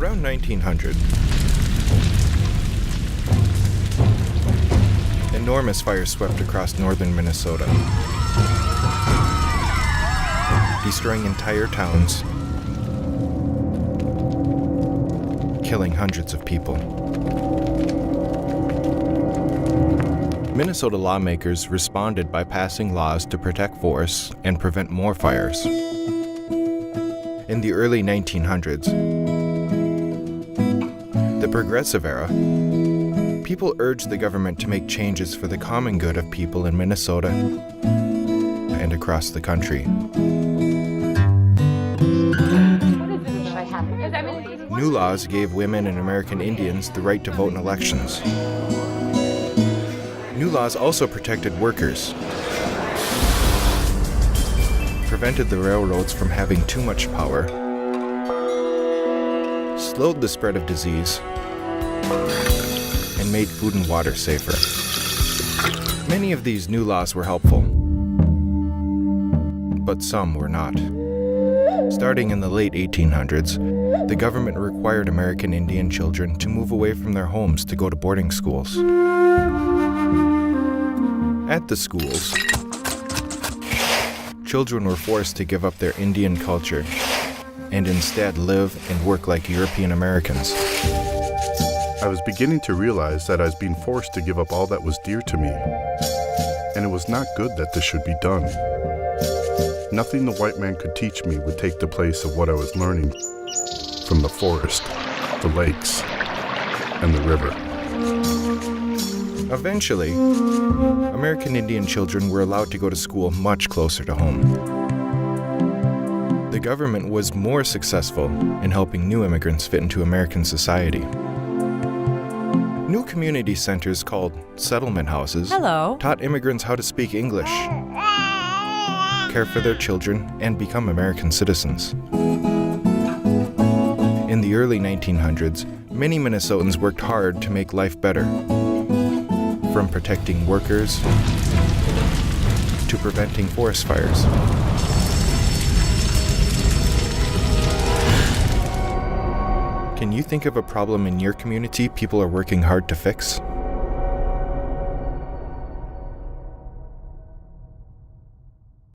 Around 1900, enormous fires swept across northern Minnesota, destroying entire towns, killing hundreds of people. Minnesota lawmakers responded by passing laws to protect forests and prevent more fires. In the early 1900s, the Progressive Era, people urged the government to make changes for the common good of people in Minnesota and across the country. New laws gave women and American Indians the right to vote in elections. New laws also protected workers, prevented the railroads from having too much power, slowed the spread of disease, and made food and water safer. Many of these new laws were helpful, but some were not. Starting in the late 1800s, the government required American Indian children to move away from their homes to go to boarding schools. At the schools, children were forced to give up their Indian culture and instead live and work like European Americans. I was beginning to realize that I was being forced to give up all that was dear to me, and it was not good that this should be done. Nothing the white man could teach me would take the place of what I was learning from the forest, the lakes, and the river. Eventually, American Indian children were allowed to go to school much closer to home. The government was more successful in helping new immigrants fit into American society. New community centers called settlement houses taught immigrants how to speak English, care for their children, and become American citizens. In the early 1900s, many Minnesotans worked hard to make life better, from protecting workers to preventing forest fires. Can you think of a problem in your community people are working hard to fix?